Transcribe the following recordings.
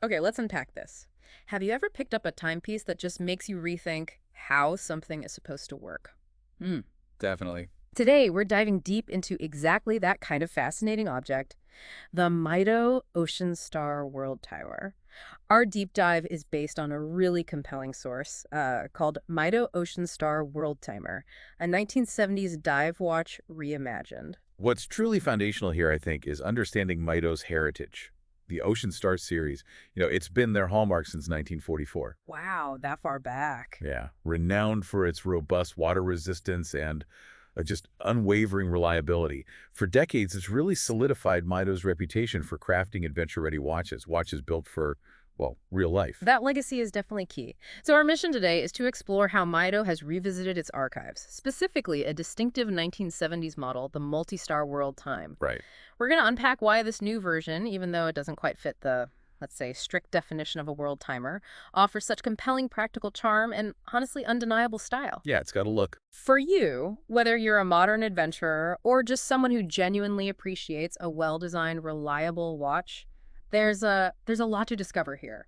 Okay, let's unpack this. Have you ever picked up a timepiece that just makes you rethink how something is supposed to work? Hmm, definitely. Today, we're diving deep into exactly that kind of fascinating object, the Mido Ocean Star Worldtimer. Our deep dive is based on a really compelling source called Mido Ocean Star Worldtimer, a 1970s dive watch reimagined. What's truly foundational here, I think, is understanding Mido's heritage. The Ocean Star series, it's been their hallmark since 1944. Wow, that far back. Yeah, renowned for its robust water resistance and just unwavering reliability. For decades, it's really solidified Mido's reputation for crafting adventure-ready watches built for, well, real life. That legacy is definitely key. So our mission today is to explore how Mido has revisited its archives, specifically a distinctive 1970s model, the multi-star world time. Right. We're going to unpack why this new version, even though it doesn't quite fit the, let's say, strict definition of a world timer, offers such compelling practical charm and honestly undeniable style. Yeah, it's got a look. For you, whether you're a modern adventurer or just someone who genuinely appreciates a well-designed, reliable watch, there's a lot to discover here.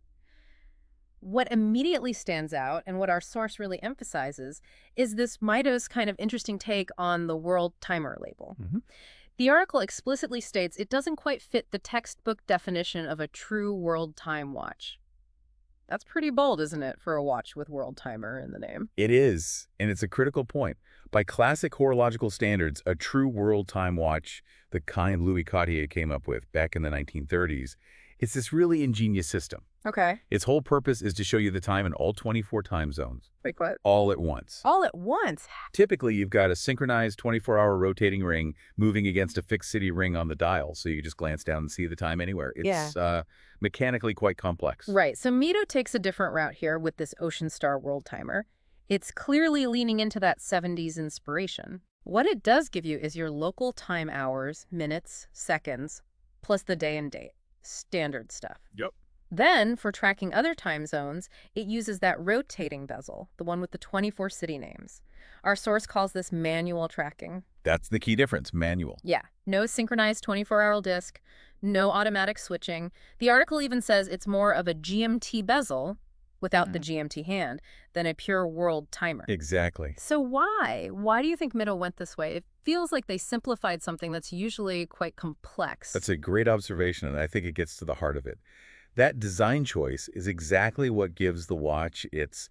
What immediately stands out, and what our source really emphasizes, is this Mido's kind of interesting take on the world timer label. Mhm. The article explicitly states it doesn't quite fit the textbook definition of a true world time watch. That's pretty bold, isn't it, for a watch with world timer in the name? It is, and it's a critical point. By classic horological standards, a true world time watch, the kind Louis Cartier came up with back in the 1930s, it's this really ingenious system. Okay. Its whole purpose is to show you the time in all 24 time zones, Wait, what? all at once. All at once? Typically, you've got a synchronized 24-hour rotating ring moving against a fixed city ring on the dial, so you just glance down and see the time anywhere. Yeah. It's mechanically quite complex. Right, so Mido takes a different route here with this Ocean Star World Timer. It's clearly leaning into that 70s inspiration. What it does give you is your local time hours, minutes, seconds, plus the day and date. Standard stuff. Yep. Then, for tracking other time zones, it uses that rotating bezel, the one with the 24 city names. Our source calls this manual tracking. That's the key difference, manual. Yeah, no synchronized 24-hour disk, no automatic switching. The article even says it's more of a GMT bezel, without the GMT hand, than a pure world timer. Exactly. So why? Why do you think Mido went this way? It feels like they simplified something that's usually quite complex. That's a great observation, and I think it gets to the heart of it. That design choice is exactly what gives the watch its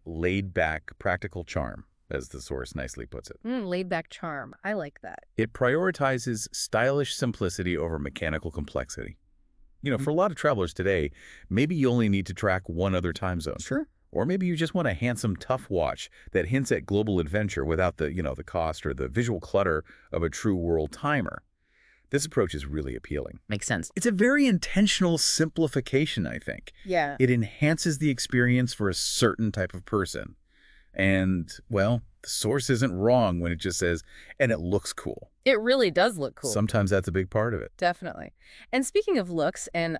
laid-back, practical charm, as the source nicely puts it. Laid-back charm. I like that. It prioritizes stylish simplicity over mechanical complexity. For a lot of travelers today, maybe you only need to track one other time zone. Sure. Or maybe you just want a handsome, tough watch that hints at global adventure without the cost or the visual clutter of a true world timer. This approach is really appealing. Makes sense. It's a very intentional simplification, I think. Yeah. It enhances the experience for a certain type of person. And, well, the source isn't wrong when it just says, and it looks cool. It really does look cool. Sometimes that's a big part of it. Definitely. And speaking of looks and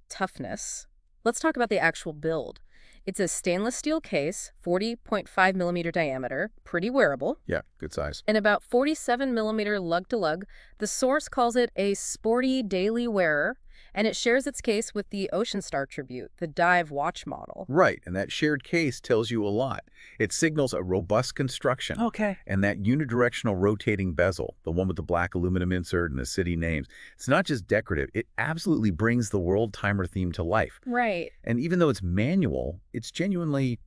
toughness, let's talk about the actual build. It's a stainless steel case, 40.5 millimeter diameter, pretty wearable, Yeah, good size. and about 47 millimeter lug-to-lug. The source calls it a sporty daily wearer, and it shares its case with the Ocean Star Tribute, the dive watch model. Right, and that shared case tells you a lot. It signals a robust construction. Okay. And that unidirectional rotating bezel, the one with the black aluminum insert and the city names, it's not just decorative, it absolutely brings the world timer theme to life. Right. And even though it's manual, it's genuinely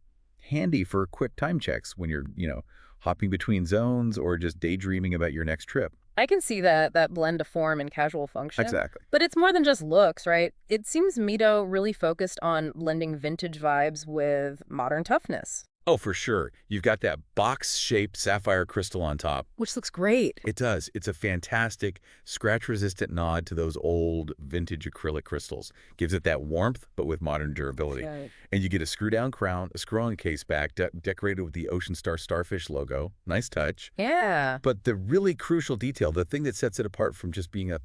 handy for quick time checks when you're, hopping between zones or just daydreaming about your next trip. I can see that blend of form and casual function. Exactly. But it's more than just looks, right? It seems Mido really focused on blending vintage vibes with modern toughness. Oh, for sure. You've got that box-shaped sapphire crystal on top. Which looks great. It does. It's a fantastic, scratch-resistant nod to those old vintage acrylic crystals. Gives it that warmth, but with modern durability. Right. And you get a screw-down crown, a screw-on case back, decorated with the Ocean Star Starfish logo. Nice touch. Yeah. But the really crucial detail, the thing that sets it apart from just being a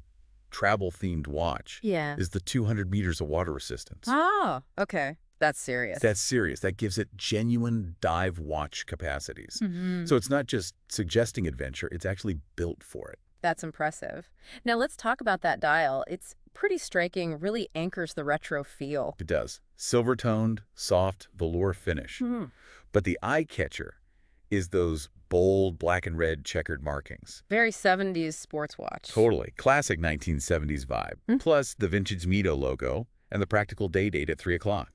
travel-themed watch, Yeah. is the 200 meters of water resistance. Oh, okay. That's serious. That's serious. That gives it genuine dive watch capacities. Mhm. So it's not just suggesting adventure, it's actually built for it. That's impressive. Now let's talk about that dial. It's pretty striking, really anchors the retro feel. It does. Silver-toned, soft, velour finish. Hmm. But the eye-catcher is those bold black and red checkered markings. Very 70s sports watch. Totally. Classic 1970s vibe. Hmm. Plus the vintage Mido logo and the practical day date at 3 o'clock.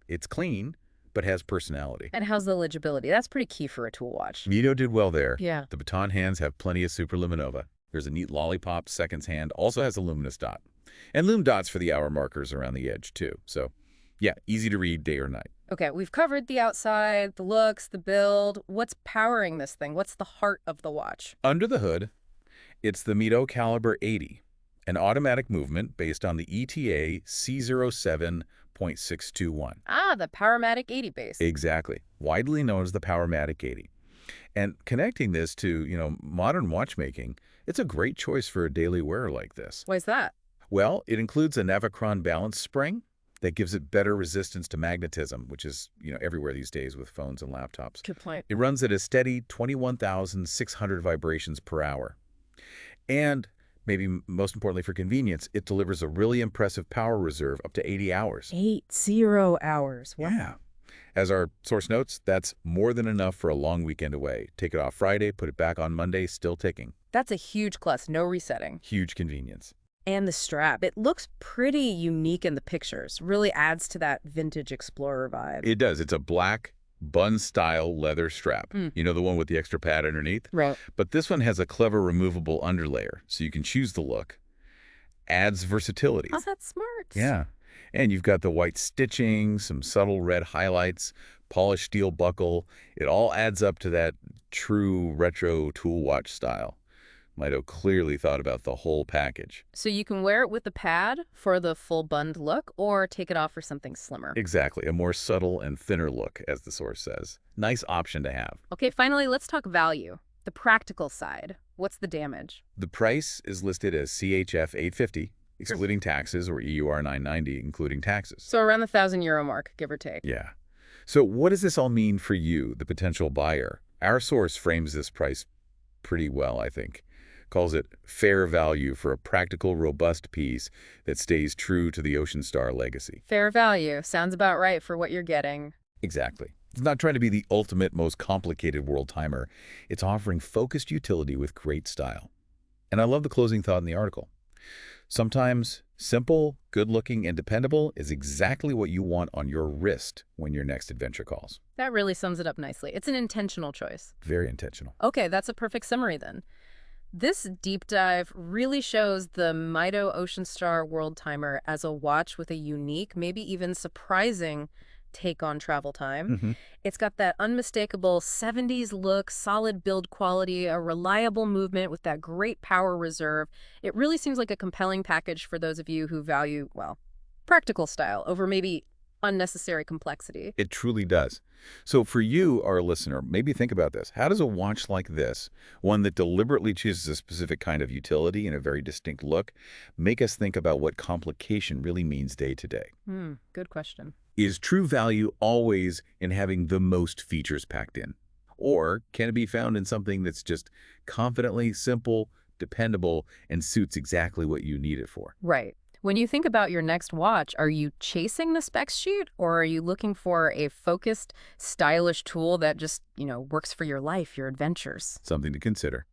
It's clean, but has personality. And how's the legibility? That's pretty key for a tool watch. Mido did well there. Yeah. The baton hands have plenty of superluminova. There's a neat lollipop seconds hand, also has a luminous dot. And lume dots for the hour markers around the edge, too. So, yeah, easy to read day or night. Okay, we've covered the outside, the looks, the build. What's powering this thing? What's the heart of the watch? Under the hood, it's the Mido Caliber 80, an automatic movement based on the ETA C07.621. Ah, the Powermatic 80 base. Exactly. Widely known as the Powermatic 80. And connecting this to, modern watchmaking, it's a great choice for a daily wearer like this. Why's that? Well, it includes a Navicron balance spring that gives it better resistance to magnetism, which is, everywhere these days with phones and laptops. Good point. It runs at a steady 21,600 vibrations per hour. And maybe most importantly for convenience, it delivers a really impressive power reserve up to 80 hours. 80 hours. Wow. Yeah. As our source notes, that's more than enough for a long weekend away. Take it off Friday, put it back on Monday, still ticking. That's a huge plus, no resetting. Huge convenience. And the strap, it looks pretty unique in the pictures. Really adds to that vintage explorer vibe. It does. It's a black bun-style leather strap. You know, the one with the extra pad underneath? Right. But this one has a clever removable underlayer, so you can choose the look. Adds versatility. Oh, that's smart. Yeah. And you've got the white stitching, some subtle red highlights, polished steel buckle. It all adds up to that true retro tool watch style. Mido clearly thought about the whole package. So you can wear it with the pad for the full bund look or take it off for something slimmer. Exactly. A more subtle and thinner look, as the source says. Nice option to have. Okay, finally, let's talk value. The practical side. What's the damage? The price is listed as CHF 850, excluding taxes, or EUR 990, including taxes. So around the €1,000 mark, give or take. Yeah. So what does this all mean for you, the potential buyer? Our source frames this price pretty well, I think. Calls it fair value for a practical, robust piece that stays true to the Ocean Star legacy. Fair value. Sounds about right for what you're getting. Exactly. It's not trying to be the ultimate, most complicated world timer. It's offering focused utility with great style. And I love the closing thought in the article. Sometimes simple, good-looking, and dependable is exactly what you want on your wrist when your next adventure calls. That really sums it up nicely. It's an intentional choice. Very intentional. Okay, that's a perfect summary then. This deep dive really shows the Mido Ocean Star Worldtimer as a watch with a unique, maybe even surprising take on travel time. It's got that unmistakable 70s look, solid build quality, a reliable movement with that great power reserve. It really seems like a compelling package for those of you who value, well, practical style over maybe unnecessary complexity. It truly does. So for you, our listener, maybe think about this. How does a watch like this, one that deliberately chooses a specific kind of utility and a very distinct look, make us think about what complication really means day to day? Good question. Is true value always in having the most features packed in? Or can it be found in something that's just confidently simple, dependable, and suits exactly what you need it for? Right. When you think about your next watch, are you chasing the specs sheet or are you looking for a focused, stylish tool that just, works for your life, your adventures? Something to consider.